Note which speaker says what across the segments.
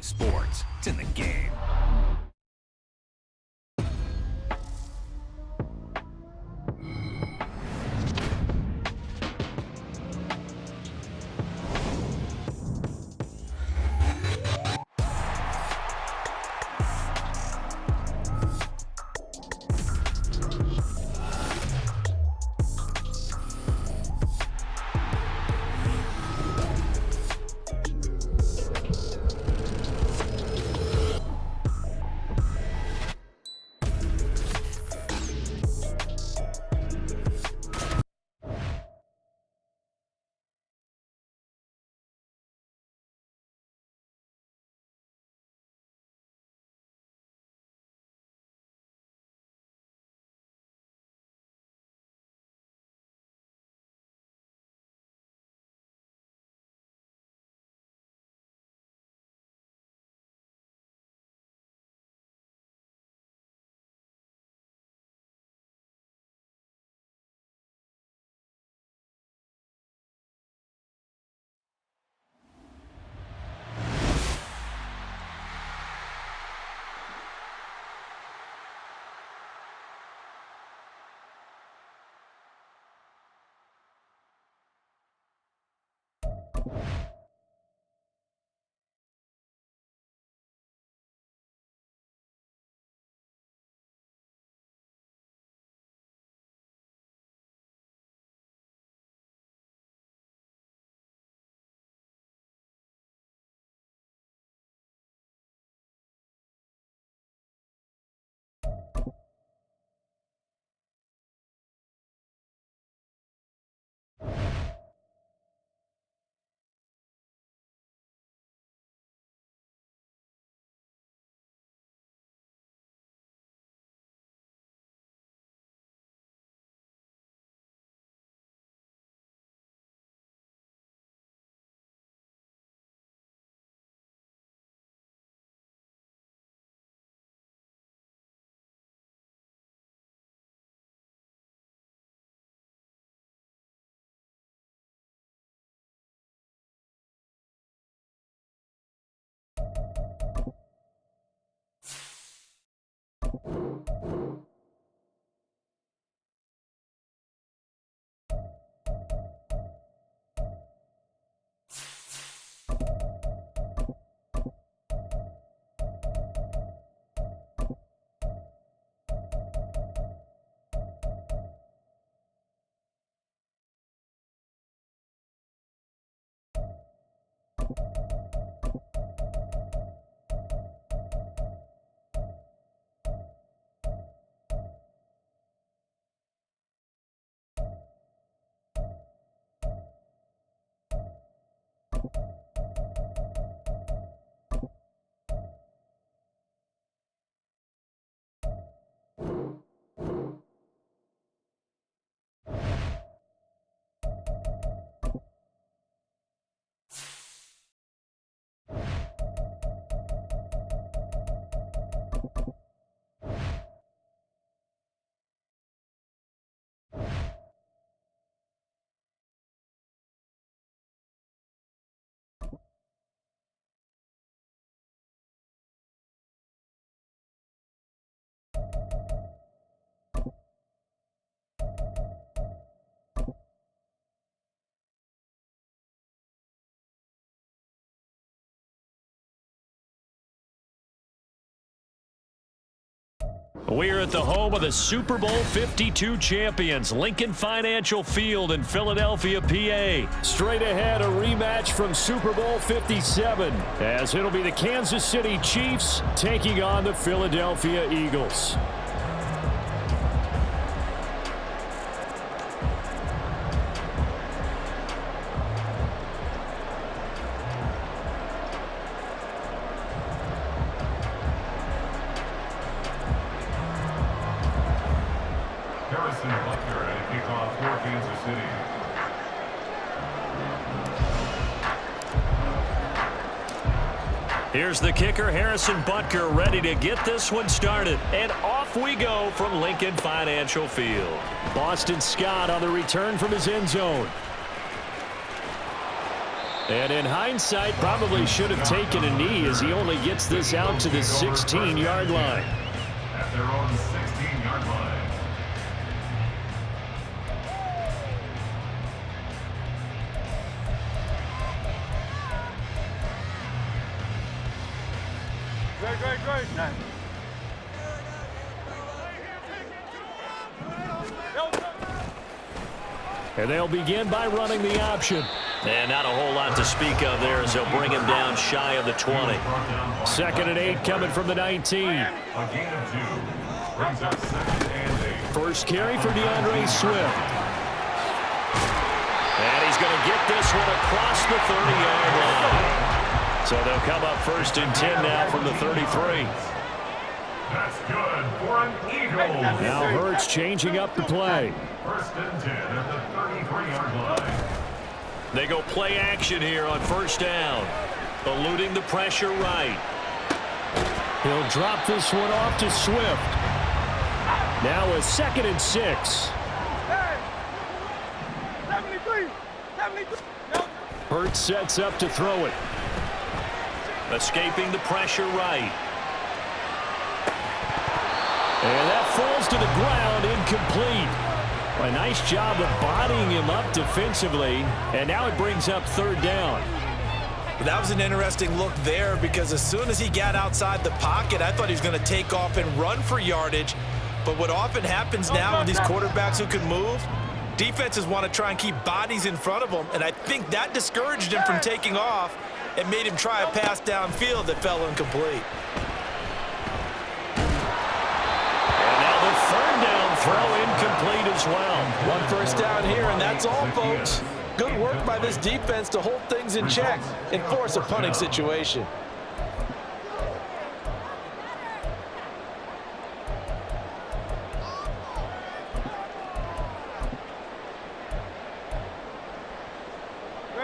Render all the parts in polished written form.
Speaker 1: sports. It's in the game.
Speaker 2: We're at the home of the Super Bowl 52 champions, Lincoln Financial Field in Philadelphia, PA. Straight ahead, a rematch from Super Bowl 57, as it'll be the Kansas City Chiefs taking on the Philadelphia Eagles. Here's the kicker, Harrison Butker, ready to get this one started. And off we go from Lincoln Financial Field. Boston Scott on the return from his end zone. And in hindsight, probably should have taken a knee as he only gets this out to the 16-yard line.
Speaker 1: At their own 16-yard line.
Speaker 3: Great.
Speaker 2: And they'll begin by running the option.
Speaker 4: And not a whole lot to speak of there as they'll bring him down shy of the 20.
Speaker 2: 2nd and 8 coming from the 19.
Speaker 1: A gain of 2. Brings up 2nd and 8.
Speaker 2: First carry for DeAndre Swift. And he's going to get this one across the 30-yard line. So they'll come up 1st and 10 now from the 33.
Speaker 1: That's good for an Eagle.
Speaker 2: Now Hurts changing up the play.
Speaker 1: 1st and 10 at the 33-yard line.
Speaker 4: They go play action here on 1st down. Eluding the pressure right.
Speaker 2: He'll drop this one off to Swift. Now a 2nd and 6. Hurts sets up to throw it.
Speaker 4: Escaping the pressure right.
Speaker 2: And that falls to the ground, incomplete. A nice job of bodying him up defensively, and now it brings up 3rd down.
Speaker 5: That was an interesting look there because as soon as he got outside the pocket, I thought he was going to take off and run for yardage. But what often happens now with these quarterbacks who can move, defenses want to try and keep bodies in front of them, and I think that discouraged him from taking off and made him try a pass downfield that fell incomplete.
Speaker 2: And now the 3rd down throw incomplete as well.
Speaker 5: 1 first down here, and that's all, folks. Good work by this defense to hold things in check and force a punting situation.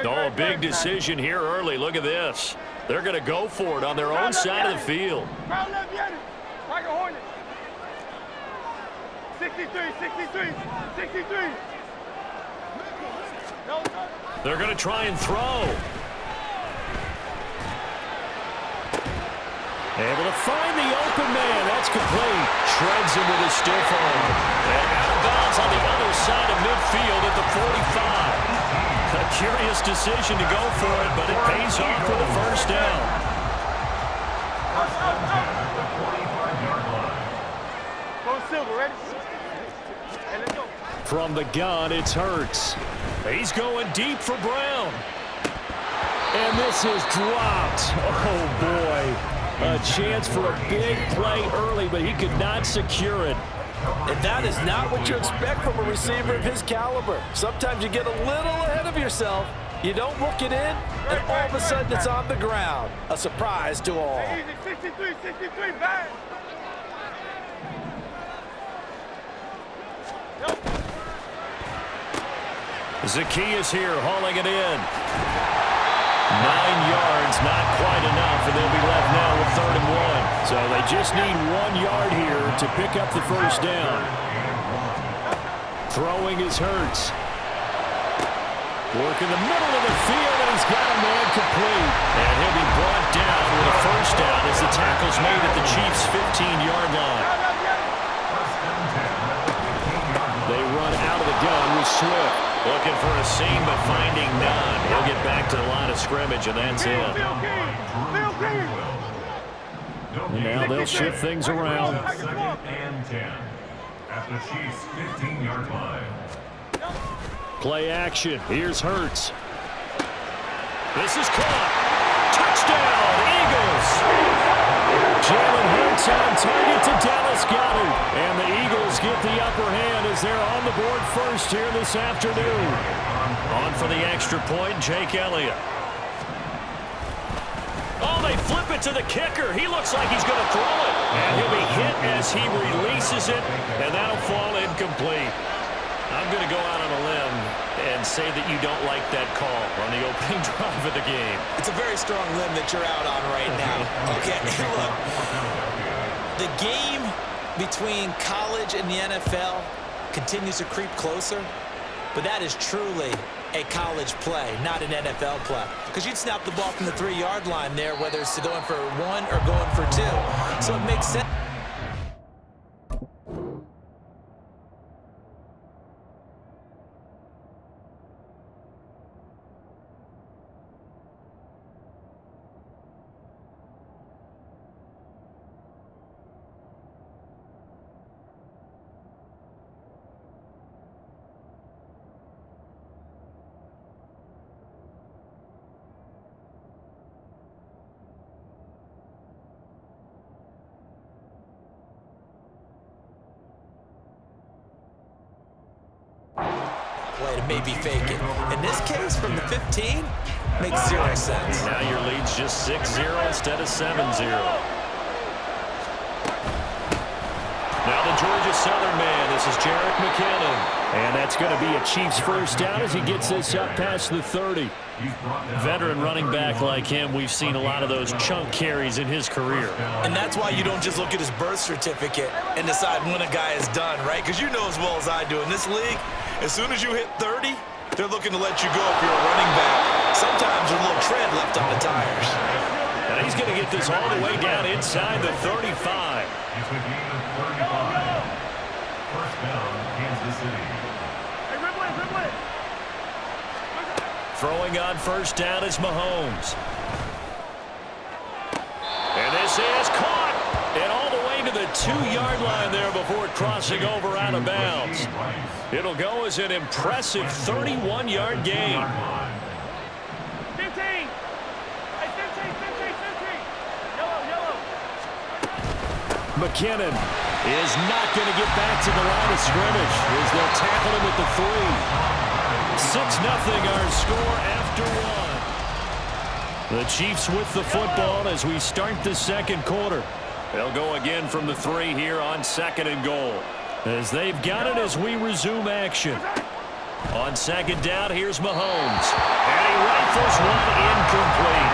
Speaker 2: Oh, a big decision here early. Look at this. They're going to go for it on their own side of the field.
Speaker 3: 63.
Speaker 2: They're going to try and throw. Able to find the open man. That's complete. Shreds him with a stiff arm. And out of bounds on the other side of midfield at the 45. A curious decision to go for it, but it pays off for the 1st down. From the gun, it's Hurts. He's going deep for Brown. And this is dropped. Oh, boy. A chance for a big play early, but he could not secure it.
Speaker 5: And that is not what you expect from a receiver of his caliber. Sometimes you get a little ahead of yourself, you don't look it in, and all of a sudden it's on the ground. A surprise to all.
Speaker 3: 63, bang!
Speaker 2: Zacchaeus here hauling it in. 9 yards, not quite enough, and they'll be left now with 3rd and 1. So they just need 1 yard here to pick up the 1st down. Throwing is Hurts. Work in the middle of the field, and he's got a man complete. And he'll be brought down with a 1st down as the tackle's made at the Chiefs' 15-yard line. They run out of the gun with Swift.
Speaker 4: Looking for a seam, but finding none. He'll get back to the line of scrimmage, and that's it.
Speaker 2: And now they'll shift things around.
Speaker 1: 2nd and 10 at the Chiefs' 15-yard line.
Speaker 2: Play action. Here's Hurts. This is caught. Touchdown, Eagles. Jalen Hurts on target to Dallas Goedert. And the Eagles get the upper hand as they're on the board first here this afternoon.
Speaker 4: On for the extra point, Jake Elliott.
Speaker 2: Oh, they flip it to the kicker. He looks like he's going to throw it. And he'll be hit as he releases it, and that'll fall incomplete.
Speaker 4: I'm going to go out on a limb and say that you don't like that call on the opening drive of the game.
Speaker 5: It's a very strong limb that you're out on right now. Okay, look, the game between college and the NFL continues to creep closer, but that is truly a college play, not an NFL play. Because you'd snap the ball from the 3-yard line there, whether it's going for 1 or going for 2. So it makes sense. Play to maybe fake it. In this case, from the 15, makes 0 sense.
Speaker 2: Now your lead's just 6-0 instead of 7-0. Now the Georgia Southern man, this is Jarek McKinnon. And that's going to be a Chiefs first down as he gets this up past the 30. Veteran running back like him, we've seen a lot of those chunk carries in his career.
Speaker 5: And that's why you don't just look at his birth certificate and decide when a guy is done, right? Because you know as well as I do, in this league, as soon as you hit 30, they're looking to let you go if you're a running back. Sometimes there's a little tread left on the tires.
Speaker 2: Now he's going to get this all the way down inside the 35.
Speaker 1: It's a gain of 35. First down, Kansas City.
Speaker 2: Throwing on first down is Mahomes. And this is caught. And all the way to the 2-yard line there before crossing over out of bounds. It'll go as an impressive 31-yard gain.
Speaker 3: 15. Hey, 15. Yellow.
Speaker 2: McKinnon is not going to get back to the line of scrimmage as they'll tackle him at the 3. 6-0 our score after 1. The Chiefs with the football as we start the second quarter. They'll go again from the 3 here on 2nd and goal. As they've got it as we resume action. On 2nd down, here's Mahomes. And he rifles one incomplete.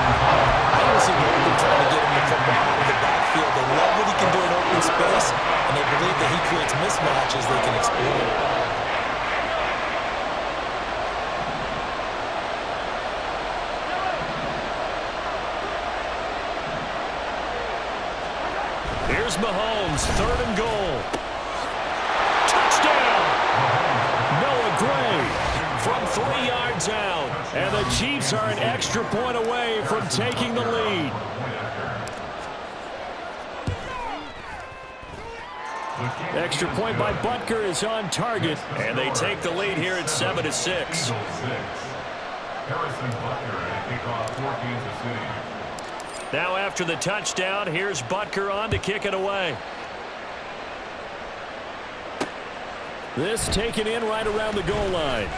Speaker 5: I don't see what they're trying to get him the football out of the backfield. They love what he can do in open space, and they believe that he creates mismatches they can exploit.
Speaker 2: Here's Mahomes, 3rd and goal. Touchdown! Noah Gray from 3 yards out. And the Chiefs are an extra point away from taking the lead. Extra point by Butker is on target. And they take the lead here at 7-6.
Speaker 1: Harrison Butker and kickoff for Kansas City.
Speaker 2: Now after the touchdown, here's Butker on to kick it away. This taken in right around the goal line.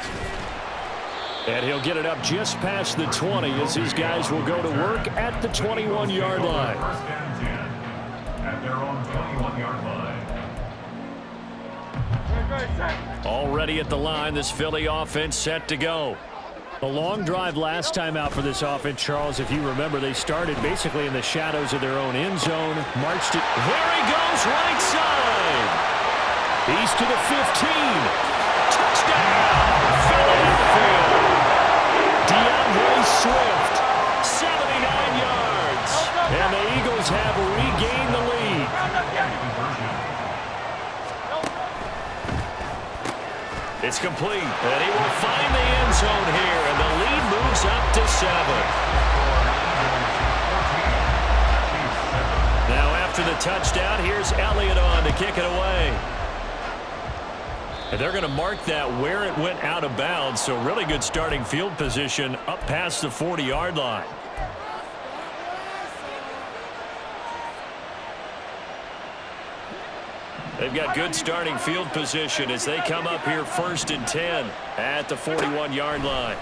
Speaker 2: And he'll get it up just past the 20 as his guys will go to work at the 21-yard line.
Speaker 1: First and 10 at their own 21-yard line.
Speaker 2: Already at the line, this Philly offense set to go. A long drive last time out for this offense, Charles. If you remember, they started basically in the shadows of their own end zone, marched it. There he goes, right side. He's to the 15. Touchdown, Philadelphia. DeAndre Swift, 79 yards. And the Eagles have regained the lead. It's complete, and he will find the end zone here, and the lead moves up to 7. Now after the touchdown, here's Elliott on to kick it away. And they're going to mark that where it went out of bounds, so really good starting field position up past the 40-yard line. They've got good starting field position as they come up here 1st and 10 at the 41-yard line.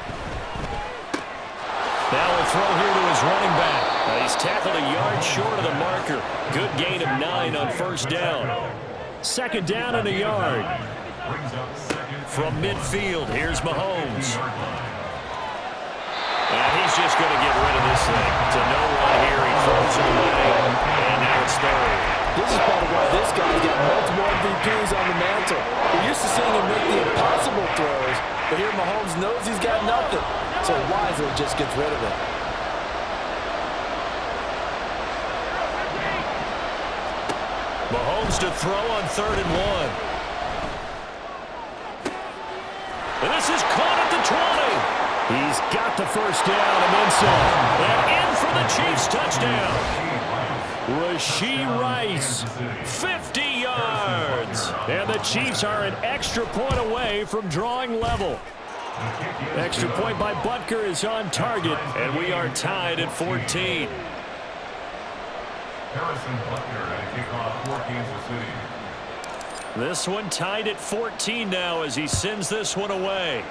Speaker 2: Now a throw here to his running back. He's tackled a yard short of the marker. Good gain of 9 on 1st down. 2nd down and a yard. From midfield, here's Mahomes. And he's just going to get rid of this thing. To no one here, he throws it away, and now it's 3rd.
Speaker 6: This is part of why this guy's got multiple MVPs on the mantle. We're used to seeing him make the impossible throws,
Speaker 5: But here Mahomes knows he's got nothing, so wisely just gets rid of it.
Speaker 2: Mahomes to throw on 3rd and 1. And this is caught at the 20. He's got the first down and then some. And in for the Chiefs touchdown. Rashee Rice, 50 yards. And the Chiefs are an extra point away from drawing level. Extra point by Butker is on target, and we are tied at 14.
Speaker 1: Harrison Butker at kickoff for Kansas City.
Speaker 2: This one tied at 14 now as he sends this one away.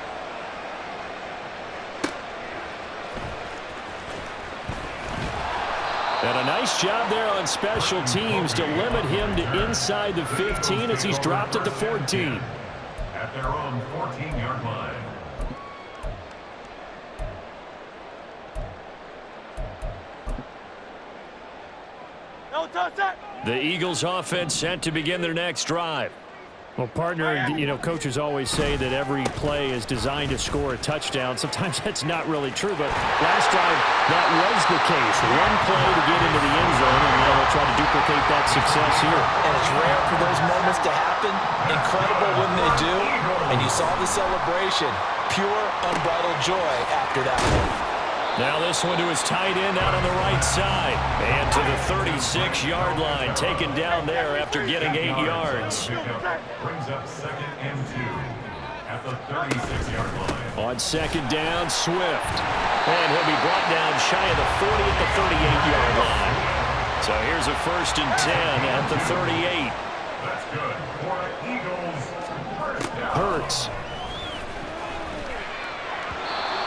Speaker 2: And a nice job there on special teams to limit him to inside the 15 as he's dropped at the 14.
Speaker 1: At their own 14-yard line.
Speaker 3: No touch that.
Speaker 2: The Eagles offense set to begin their next drive. Well, partner, you know, coaches always say that every play is designed to score a touchdown. Sometimes that's not really true, but last drive, that was the case. One play to get into the end zone, and now they'll try to duplicate that success here.
Speaker 5: And it's rare for those moments to happen. Incredible when they do. And you saw the celebration. Pure, unbridled joy after that one.
Speaker 2: Now this one to his tight end out on the right side. And to the 36-yard line, taken down there after getting 8 yards.
Speaker 1: Brings up 2nd and 2 at the 36-yard line.
Speaker 2: On 2nd down, Swift. And he'll be brought down shy of the 40 at the 38-yard line. So here's a 1st and 10 at the 38.
Speaker 1: That's good for the Eagles. First down.
Speaker 2: Hurts.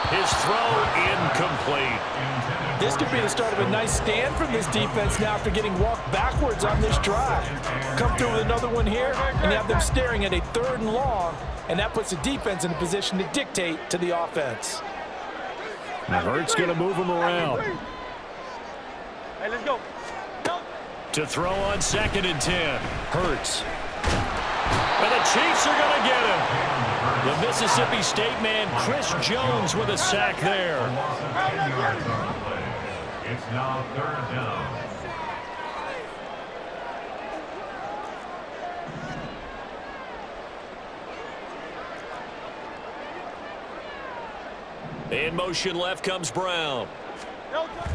Speaker 2: His throw incomplete.
Speaker 5: This could be the start of a nice stand from this defense now after getting walked backwards on this drive. Come through with another one here, and you have them staring at a 3rd and long, and that puts the defense in a position to dictate to the offense.
Speaker 2: Hurts going to move him around.
Speaker 3: Hey, let's go. No.
Speaker 2: To throw on 2nd and 10. Hurts. And the Chiefs are going to get him. The Mississippi State man, Chris Jones, with a sack there.
Speaker 1: It's now 3rd down.
Speaker 2: In motion left comes Brown.
Speaker 3: No touch.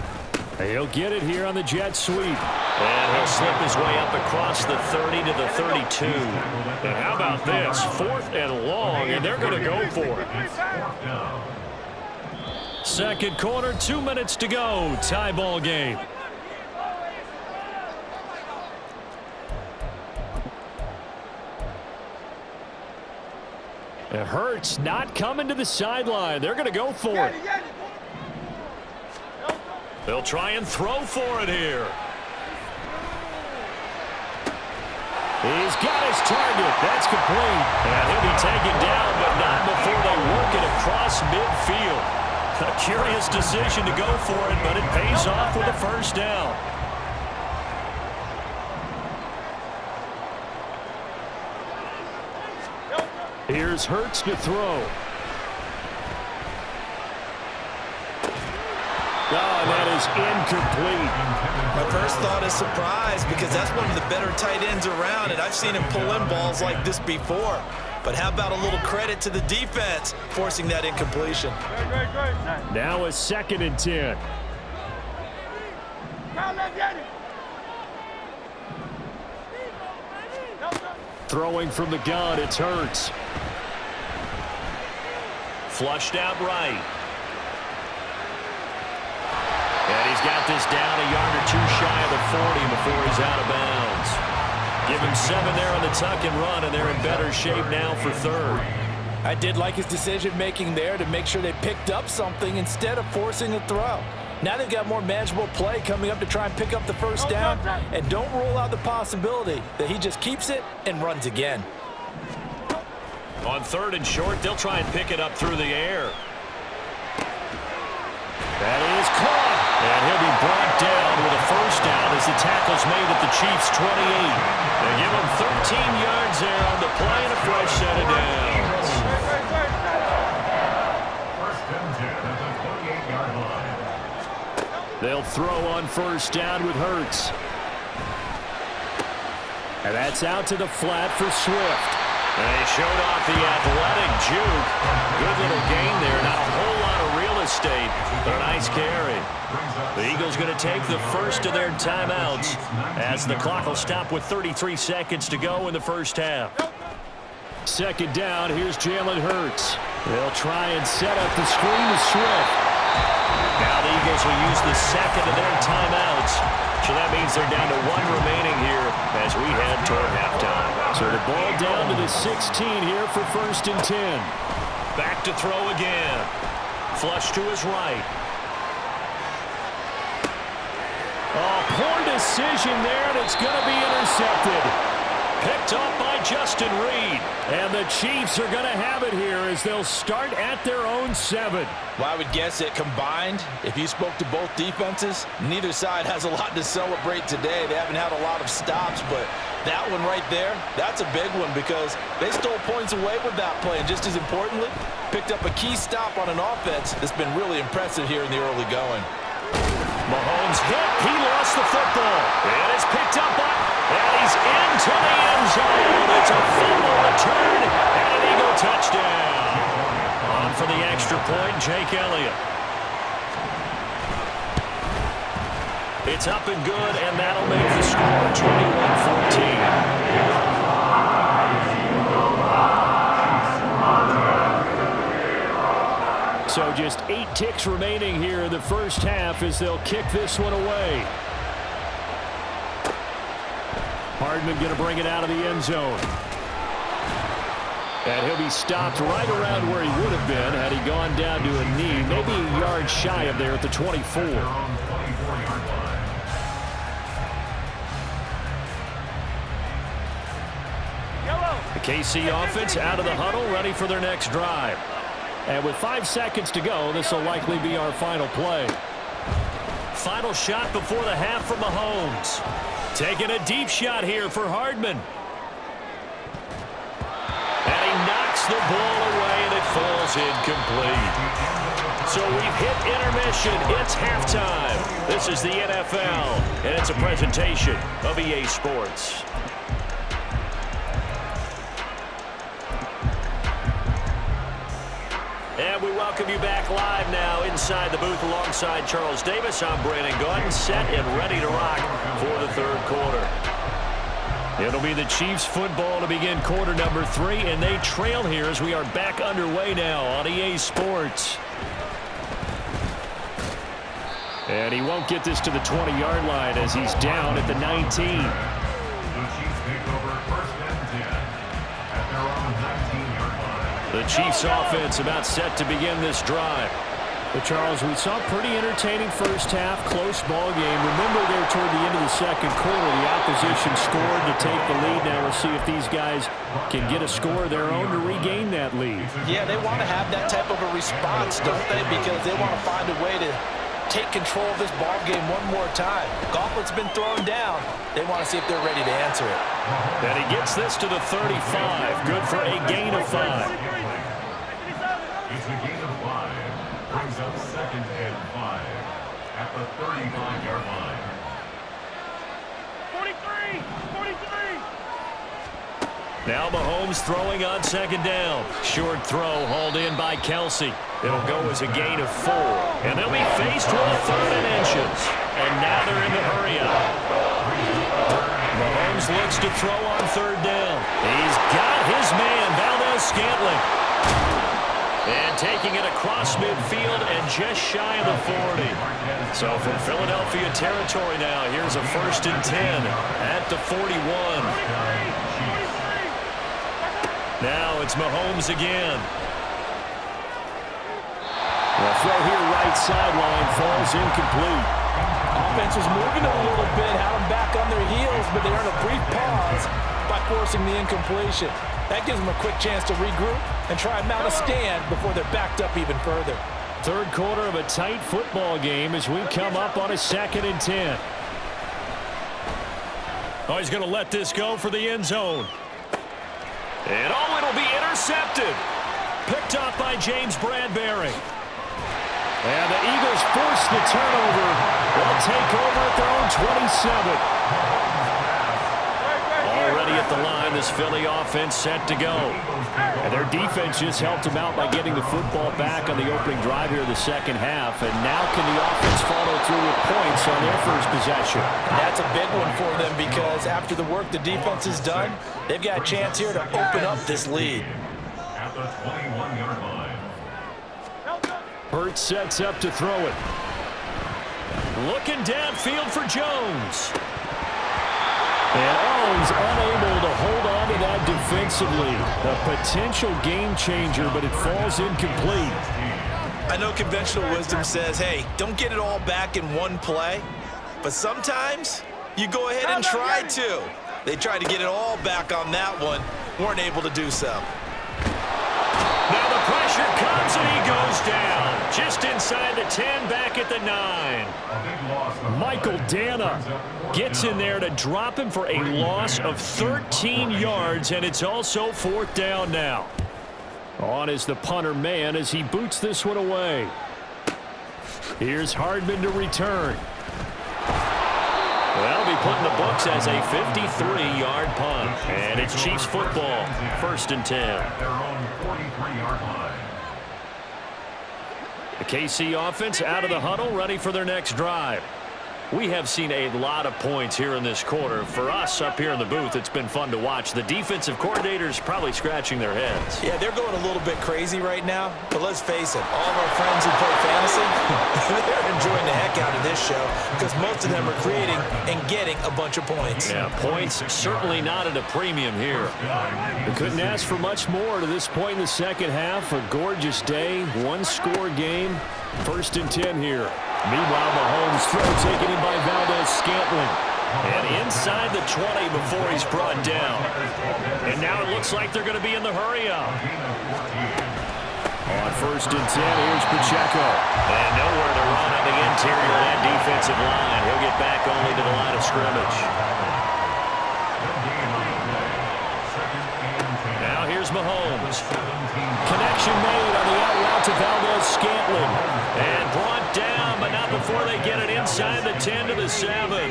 Speaker 2: He'll get it here on the jet sweep. And he'll slip his way up across the 30 to the 32. And how about this? 4th and long, and they're going to go for it.
Speaker 1: It's 4th down.
Speaker 2: 2nd quarter, 2 minutes to go. Tie ball game. It hurts not coming to the sideline. They're going to go for it. They'll try and throw for it here. He's got his target. That's complete. And he'll be taken down, but not before they work it across midfield. A curious decision to go for it, but it pays off with a 1st down. Here's Hurts to throw. Oh, that is incomplete.
Speaker 5: My first thought is surprise because that's one of the better tight ends around, and I've seen him pull in balls like this before. But how about a little credit to the defense forcing that incompletion?
Speaker 2: Now a 2nd and 10. Throwing from the gun, it's Hurts. Flushed out right. And he's got this down a yard or 2 shy of the 40 before he's out of bounds. Give him 7 there on the tuck and run, and they're in better shape now for 3rd.
Speaker 5: I did like his decision-making there to make sure they picked up something instead of forcing a throw. Now they've got more manageable play coming up to try and pick up the 1st down, and don't rule out the possibility that he just keeps it and runs again.
Speaker 2: On 3rd and short, they'll try and pick it up through the air. That is caught. And he'll be brought down with a 1st down as the tackle's made at the Chiefs' 28. They give him 13 yards there on the play and a fresh set of downs. They'll throw on first down with Hurts. And that's out to the flat for Swift.
Speaker 4: And he showed off the athletic juke. Good little gain there. Not a whole lot of real estate, but a nice carry. The Eagles going to take the first of their timeouts as the clock will stop with 33 seconds to go in the first half.
Speaker 2: Second down, here's Jalen Hurts. They'll try and set up the screen to Swift.
Speaker 4: Now the Eagles will use the second of their timeouts. So that means they're down to one remaining here as we head toward halftime.
Speaker 2: So the ball down to the 16 here for first and 10.
Speaker 4: Back to throw again. Flush to his right.
Speaker 2: Oh, poor decision there, and it's going to be intercepted. Picked off by Justin Reed. And the Chiefs are going to have it here as they'll start at their own 7.
Speaker 5: Well, I would guess it combined, if you spoke to both defenses, neither side has a lot to celebrate today. They haven't had a lot of stops, but that one right there, that's a big one because they stole points away with that play. And just as importantly, picked up a key stop on an offense that's been really impressive here in the early going.
Speaker 2: Mahomes hit. He lost the football. And it's picked up by, and he's into the end zone. It's a fumble return and an Eagle touchdown. On for the extra point, Jake Elliott. It's up and good, and that'll make the score 21-14. So just 8 ticks remaining here in the first half as they'll kick this one away. Hardman going to bring it out of the end zone. And he'll be stopped right around where he would have been had he gone down to a knee, maybe a yard shy of there at the 24. The KC offense out of the huddle, ready for their next drive. And with 5 seconds to go, this will likely be our final play. Final shot before the half from Mahomes. Taking a deep shot here for Hardman. And he knocks the ball away, and it falls incomplete. So we've hit intermission. It's halftime. This is the NFL, and it's a presentation of EA Sports. And we welcome you back live now inside the booth alongside Charles Davis. I'm Brandon Gordon, set and ready to rock for the third quarter. It'll be the Chiefs football to begin quarter number 3, and they trail here as we are back underway now on EA Sports. And he won't get this to the 20-yard line as he's down at the 19.
Speaker 1: The Chiefs take over first and 10 at their own 19-yard line.
Speaker 2: The Chiefs offense about set to begin this drive. But Charles, we saw a pretty entertaining first half, close ball game. Remember there toward the end of the second quarter, the opposition scored to take the lead. Now we'll see if these guys can get a score of their own to regain that lead.
Speaker 5: Yeah, they want to have that type of a response, don't they? Because they want to find a way to take control of this ball game one more time. Gauntlet's been thrown down. They want to see if they're ready to answer it.
Speaker 2: And he gets this to the 35. Good for a gain of 5.
Speaker 1: It's a gain of 5. Brings up second and 5 at the 35-yard line.
Speaker 3: 43!
Speaker 2: Now Mahomes throwing on second down. Short throw hauled in by Kelsey. It'll go as a gain of 4. And they'll be faced with a 3rd and inches. And now they're in the hurry-up. Mahomes looks to throw on 3rd down. He's got his man, Valdez-Scantling. And taking it across midfield and just shy of the 40. So from Philadelphia territory now, here's a 1st and 10 at the 41. Now it's Mahomes again. The throw here right sideline falls incomplete.
Speaker 5: Offense was moving a little bit, had them back on their heels, but they earned a brief pause by forcing the incompletion. That gives them a quick chance to regroup and try and mount a stand before they're backed up even further.
Speaker 2: Third quarter of a tight football game as we come up on a 2nd and 10. Oh, he's going to let this go for the end zone. And oh, it'll be intercepted. Picked up by James Bradbury. And the Eagles force the turnover. They'll take over at their own 27. Already at the line, this Philly offense set to go. And their defense just helped them out by getting the football back on the opening drive here in the second half. And now can the offense follow through with points on their first possession?
Speaker 5: That's a big one for them because after the work the defense has done, they've got a chance here to open up this lead.
Speaker 1: At the 21-yard line.
Speaker 2: Hurts sets up to throw it.
Speaker 4: Looking downfield for Jones.
Speaker 2: And Owens unable to hold on to that defensively. A potential game changer, but it falls incomplete.
Speaker 5: I know conventional wisdom says, hey, don't get it all back in one play. But sometimes you go ahead and try to. They tried to get it all back on that one. Weren't able to do so.
Speaker 4: Now the pressure comes and he goes down. Just inside the 10, back at the 9.
Speaker 2: Michael Dana gets in there to drop him for a loss of 13 yards, and it's also fourth down now. On is the punter man as he boots this one away. Here's Hardman to return.
Speaker 4: That'll be put in the books as a 53-yard punt. And it's Chiefs football, first and 10.
Speaker 1: Their own 43-yard line.
Speaker 2: The KC offense out of the huddle, ready for their next drive.
Speaker 4: We have seen a lot of points here in this quarter. For us up here in the booth, it's been fun to watch. The defensive coordinators probably scratching their heads.
Speaker 5: Yeah, they're going a little bit crazy right now. But let's face it, all of our friends who play fantasy, they're enjoying the heck out of this show because most of them are creating and getting a bunch of points.
Speaker 4: Yeah, points certainly not at a premium here.
Speaker 2: They couldn't ask for much more to this point in the second half. A gorgeous day, one-score game, first and 10 here. Meanwhile, Mahomes throw taken in by Valdez-Scantling.
Speaker 4: And inside the 20 before he's brought down. And now it looks like they're going to be in the hurry-up.
Speaker 2: On first and 10, here's Pacheco.
Speaker 4: And nowhere to run on the interior of that defensive line. He'll get back only to the line of scrimmage. Now here's Mahomes.
Speaker 2: Connection made on the out route to Valdez-Scantling.
Speaker 4: And brought down, but not before they get it inside the 10 to the 7.
Speaker 1: First and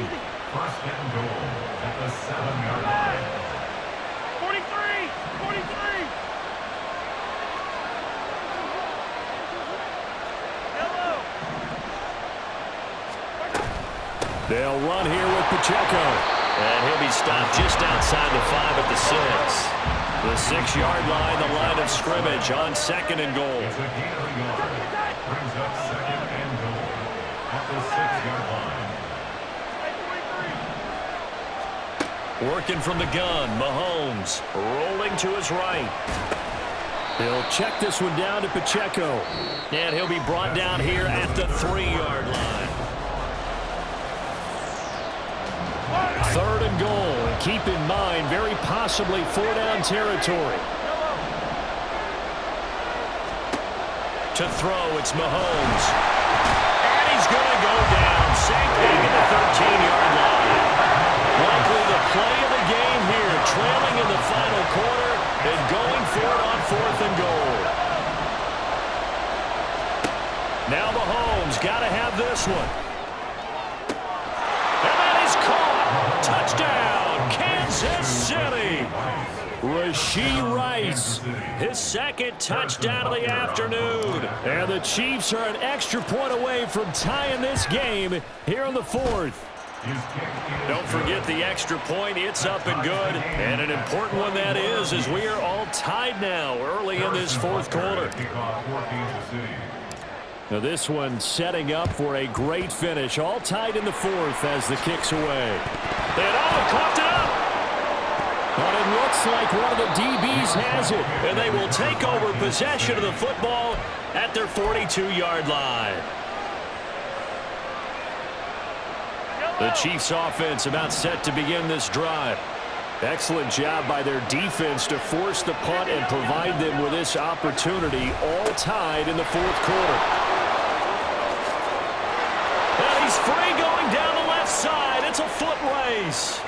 Speaker 1: goal at the 7-yard line.
Speaker 3: 43! 43! Hello!
Speaker 2: They'll run here with Pacheco.
Speaker 4: And he'll be stopped just outside the 5 at the 6. The 6-yard line, the line of scrimmage on second and goal.
Speaker 1: It's a gain of a yard. Brings up second and goal at the 6-yard line.
Speaker 4: Working from the gun, Mahomes rolling to his right.
Speaker 2: They'll check this one down to Pacheco.
Speaker 4: And he'll be brought down here at the 3-yard line.
Speaker 2: Third and goal, and keep in mind, very possibly 4-down territory.
Speaker 4: To throw, it's Mahomes. And he's going to go down. Sankey at the 13-yard line. Likely the play of the game here, trailing in the final quarter and going for it on fourth and goal. Now Mahomes got to have this one. And that is caught. Touchdown, Kansas City.
Speaker 2: Rashee Rice,
Speaker 4: His second touchdown of the afternoon.
Speaker 2: and the Chiefs are an extra point away from tying this game here in the fourth.
Speaker 4: Don't forget the extra point. It's up and good. And an important one that is, as we are all tied now early in this fourth quarter.
Speaker 1: Kickoff for Kansas City.
Speaker 2: Now this one setting up for a great finish. All tied in the fourth as the kick's away.
Speaker 4: And coughed it up.
Speaker 2: But it looks like one of the DBs has it.
Speaker 4: And they will take over possession of the football at their 42-yard line.
Speaker 2: The Chiefs offense about set to begin this drive. Excellent job by their defense to force the punt and provide them with this opportunity, all tied in the fourth quarter.
Speaker 4: And he's free going down the left side. It's a foot race.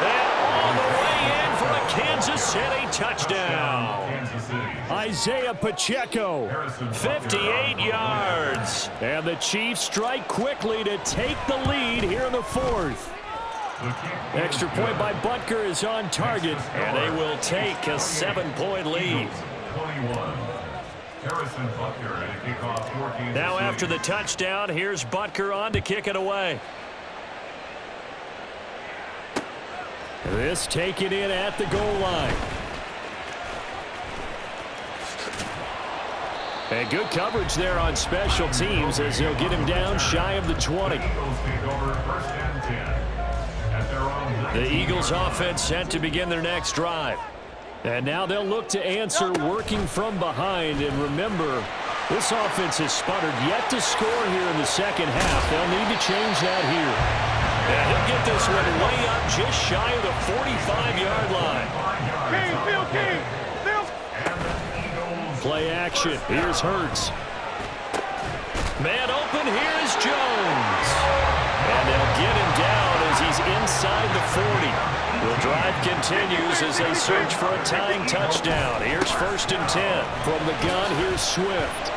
Speaker 4: And all the way in for a Kansas City touchdown.
Speaker 1: Kansas
Speaker 2: Isaiah Pacheco.
Speaker 4: 58 yards.
Speaker 2: And the Chiefs strike quickly to take the lead here in the fourth. Extra point by Butker is on target,
Speaker 4: and they will take a 7-point lead. Now after the touchdown, here's Butker on to kick it away.
Speaker 2: This taken in at the goal line. And good coverage there on special teams as they'll get him down shy of the 20.
Speaker 4: The Eagles offense set to begin their next drive.
Speaker 2: And now they'll look to answer working from behind. And remember, this offense has sputtered yet to score here in the second half. They'll need to change that here.
Speaker 4: And he'll get this one way up just shy of the 45-yard line.
Speaker 3: King.
Speaker 2: Play action. Here's Hurts.
Speaker 4: Man open, here is Jones. And they'll get him down as he's inside the 40. The drive continues as they search for a tying touchdown. Here's 1st and 10.
Speaker 2: From the gun, here's Swift.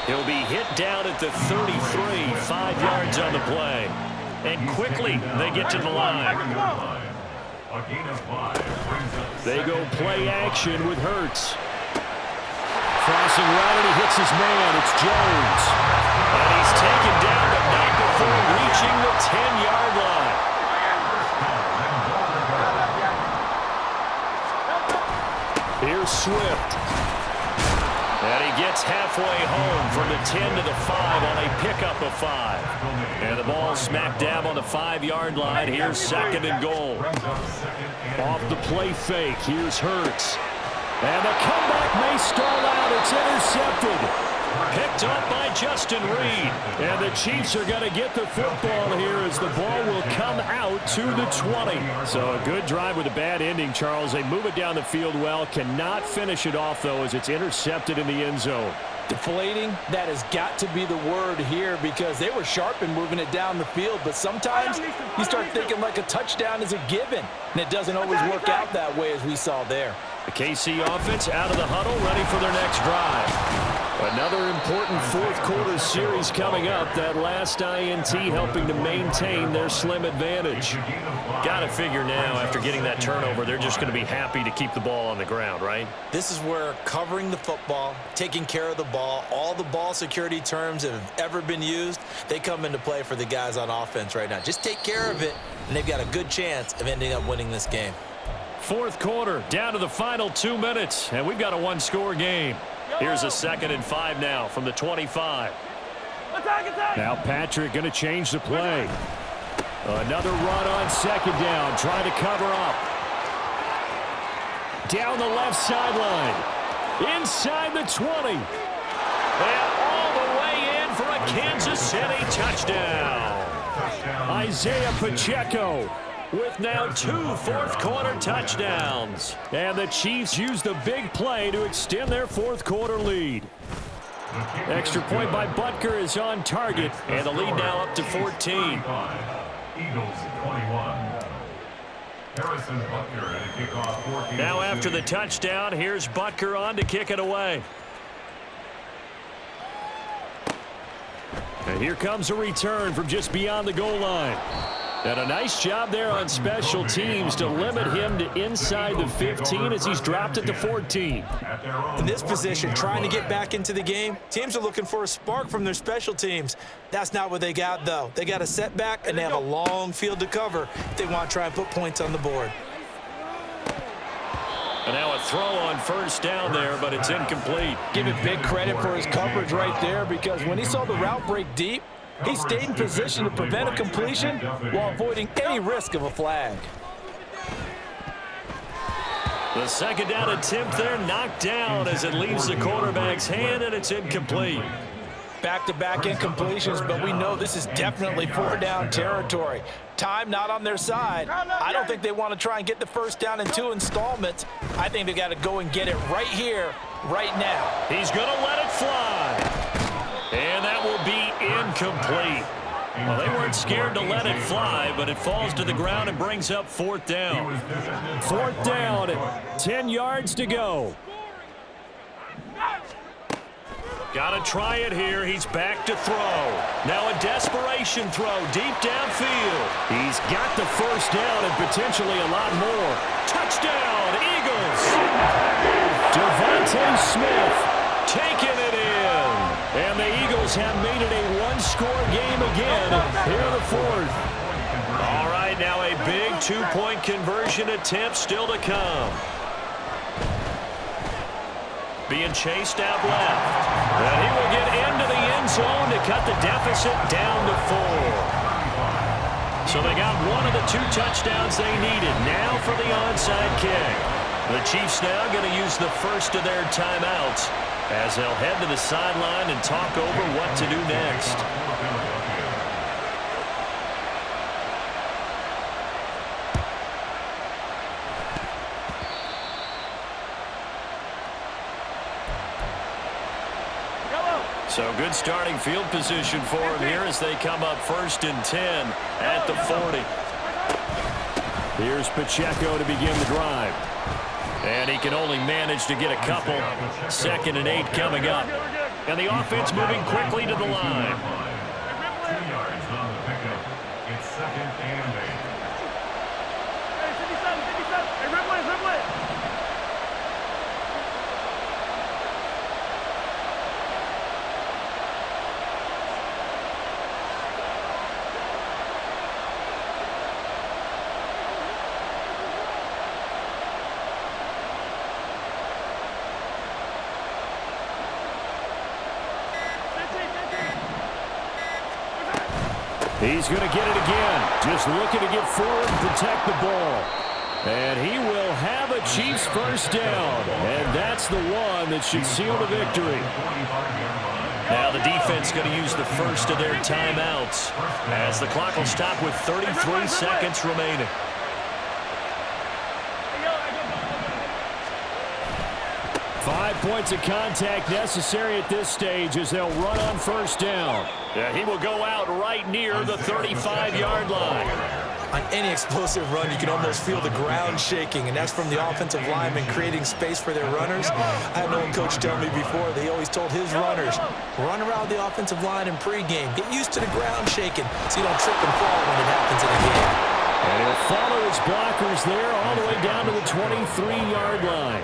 Speaker 4: He'll be hit down at the 33, 5 yards on the play. And quickly, they get to the line.
Speaker 2: They go play action with Hurts. Crossing right, and he hits his man. It's Jones.
Speaker 4: And he's taken down, but not before reaching the 10-yard line.
Speaker 2: Here's Swift.
Speaker 4: And he gets halfway home from the 10 to the 5 on a pickup of 5. And the ball smack dab on the 5-yard line. Here's 2nd and goal.
Speaker 2: Off the play fake, here's Hurts. And the comeback may stall out. It's intercepted.
Speaker 4: Picked up by Justin Reed.
Speaker 2: And the Chiefs are going to get the football here as the ball will come out to the 20. So a good drive with a bad ending, Charles. They move it down the field well. Cannot finish it off, though, as it's intercepted in the end zone.
Speaker 6: Deflating, that has got to be the word here because they were sharp in moving it down the field. But sometimes you start thinking like a touchdown is a given. And it doesn't always work out that way as we saw there.
Speaker 2: The KC offense out of the huddle, ready for their next drive. Another important fourth-quarter series coming up. That last INT helping to maintain their slim advantage.
Speaker 4: Got to figure now, after getting that turnover, they're just going to be happy to keep the ball on the ground, right?
Speaker 5: This is where covering the football, taking care of the ball, all the ball security terms that have ever been used, they come into play for the guys on offense right now. Just take care of it, and they've got a good chance of ending up winning this game.
Speaker 2: Fourth quarter, down to the final 2 minutes, and we've got a one-score game.
Speaker 4: Here's a 2nd and 5 now from the 25.
Speaker 2: Now Patrick going to change the play. Another run on 2nd down, trying to cover up. Down the left sideline. Inside the 20.
Speaker 4: And all the way in for a Kansas City touchdown.
Speaker 2: Isaiah Pacheco with now 2 fourth-quarter
Speaker 4: touchdowns.
Speaker 2: And the Chiefs use the big play to extend their fourth-quarter lead. Extra point by Butker is on target,
Speaker 4: and the lead now up to 14. Now after the touchdown, here's Butker on to kick it away.
Speaker 2: And here comes a return from just beyond the goal line. And a nice job there on special teams to limit him to inside the 15 as he's dropped at the 14.
Speaker 5: In this position, trying to get back into the game, teams are looking for a spark from their special teams. That's not what they got, though. They got a setback, and they have a long field to cover if they want to try and put points on the board.
Speaker 4: And now a throw on 1st down there, but it's incomplete.
Speaker 6: Give it big credit for his coverage right there because when he saw the route break deep, he stayed in position to prevent a completion while avoiding any risk of a flag.
Speaker 4: The 2nd down attempt there knocked down as it leaves the quarterback's hand, and it's incomplete.
Speaker 6: Back-to-back incompletions, but we know this is definitely 4-down territory. Time not on their side. I don't think they want to try and get the 1st down in 2 installments. I think they've got to go and get it right here, right now.
Speaker 4: He's going to let it fly. And that will be incomplete. Well, they weren't scared to let it fly, but it falls to the ground and brings up 4th down.
Speaker 2: 4th down, 10 yards to go. Got to try it here. He's back to throw. Now a desperation throw deep downfield. He's got the first down and potentially a lot more. Touchdown, Eagles. Devontae Smith taking it in. And the Eagles have made it a one-score game again here in the fourth. All right, now a big two-point conversion attempt still to come. Being chased out left. And he will get into the end zone to cut the deficit down to 4. So they got one of the 2 touchdowns they needed. Now for the onside kick. The Chiefs now going to use the first of their timeouts as they'll head to the sideline and talk over what to do next. So good starting field position for him here as they come up 1st and 10 at the 40. Here's Pacheco to begin the drive. And he can only manage to get a couple. 2nd and 8 coming up. And the offense moving quickly to the line.
Speaker 1: 2 yards on the pickup. It's 2nd and 8.
Speaker 2: He's going to get it again. Just looking to get forward and protect the ball. And he will have a Chiefs first down. And that's the one that should seal the victory. Now the defense going to use the first of their timeouts as the clock will stop with 33 seconds remaining. Five points of contact necessary at this stage as they'll run on first down. Yeah, he will go out right near the 35-yard line.
Speaker 5: On any explosive run, you can almost feel the ground shaking, and that's from the offensive linemen creating space for their runners. I had an old coach tell me before, they always told his runners, run around the offensive line in pregame. Get used to the ground shaking so you don't trip and fall when it happens in a game.
Speaker 2: And he'll follow his blockers there all the way down to the 23-yard line.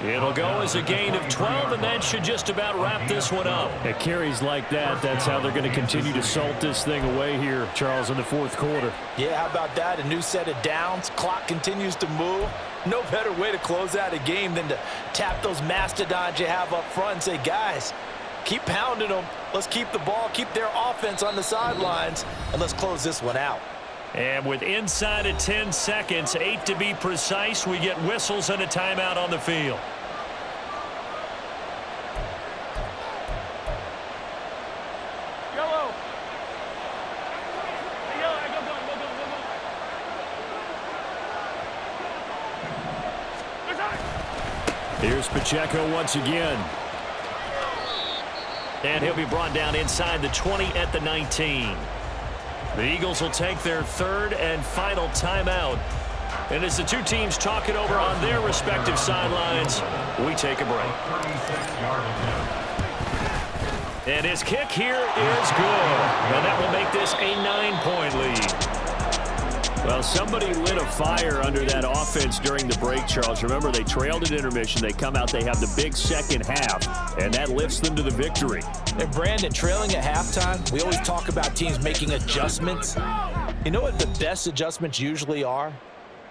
Speaker 2: It'll go as a gain of 12, and that should just about wrap this one up. At carries like that, that's how they're going to continue to salt this thing away here, Charles, in the fourth quarter.
Speaker 6: Yeah, how about that? A new set of downs. Clock continues to move. No better way to close out a game than to tap those mastodons you have up front and say, guys, keep pounding them. Let's keep the ball, keep their offense on the sidelines, and let's close this one out.
Speaker 2: And with inside of 10 seconds, 8 to be precise, we get whistles and a timeout on the field.
Speaker 3: Yellow.
Speaker 2: Here's Pacheco once again. And he'll be brought down inside the 20 at the 19. The Eagles will take their third and final timeout. And as the two teams talk it over on their respective sidelines, we take a break. And his kick here is good. And that will make this a 9-point lead. Well, somebody lit a fire under that offense during the break, Charles. Remember, they trailed at intermission. They come out, they have the big second half, and that lifts them to the victory.
Speaker 6: And Brandon, trailing at halftime, we always talk about teams making adjustments. You know what the best adjustments usually are?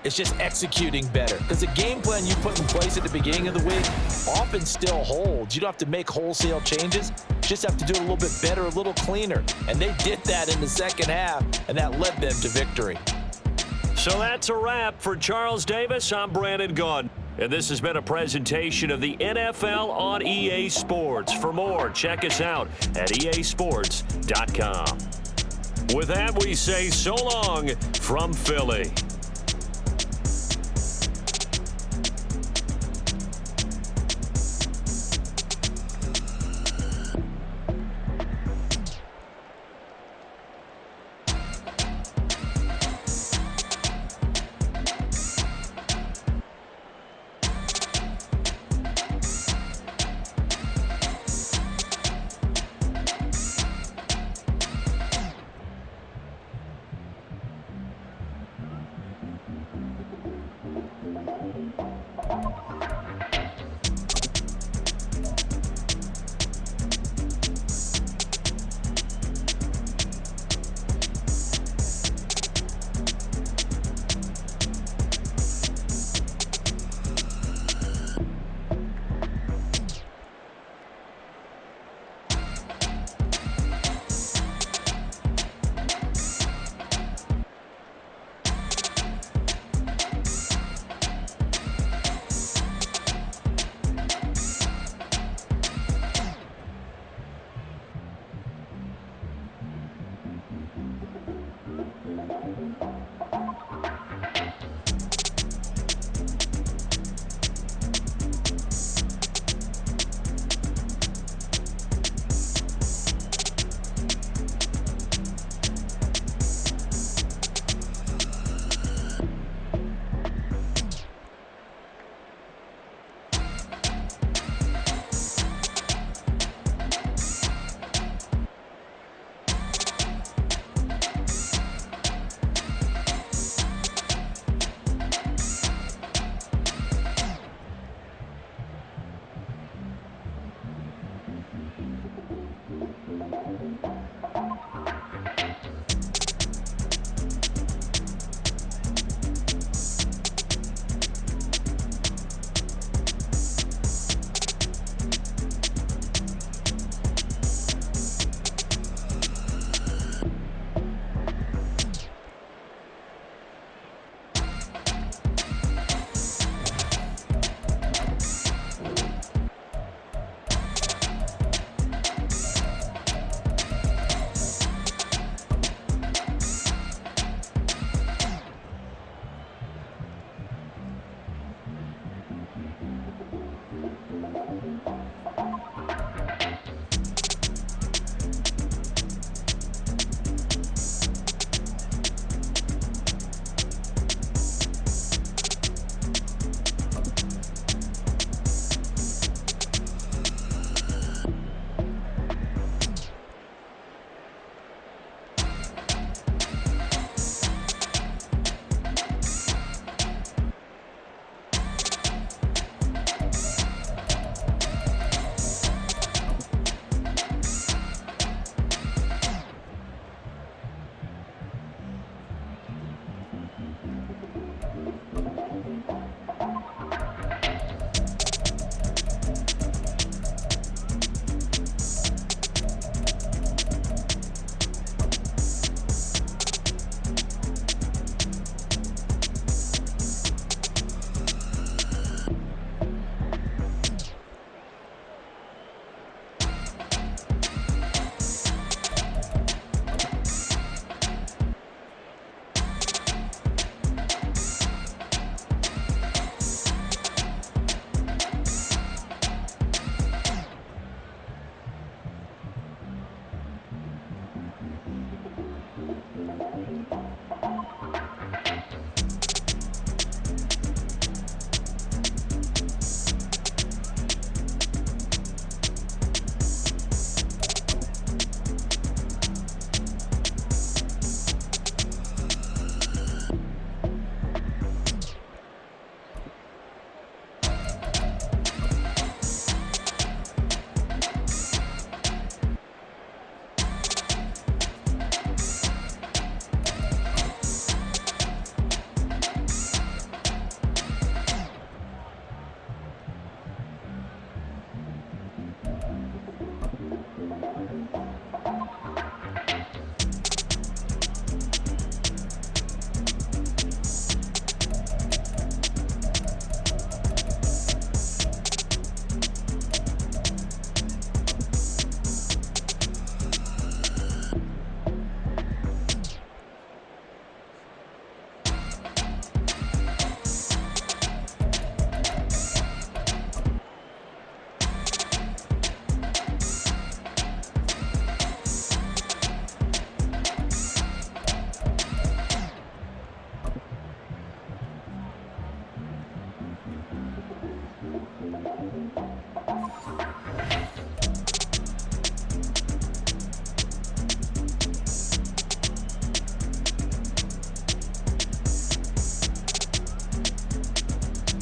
Speaker 6: It's just executing better. Because the game plan you put in place at the beginning of the week often still holds. You don't have to make wholesale changes. You just have to do it a little bit better, a little cleaner. And they did that in the second half, and that led them to victory.
Speaker 2: So that's a wrap for Charles Davis. I'm Brandon Gaudin. And this has been a presentation of the NFL on EA Sports. For more, check us out at easports.com. With that, we say so long from Philly.
Speaker 3: Field.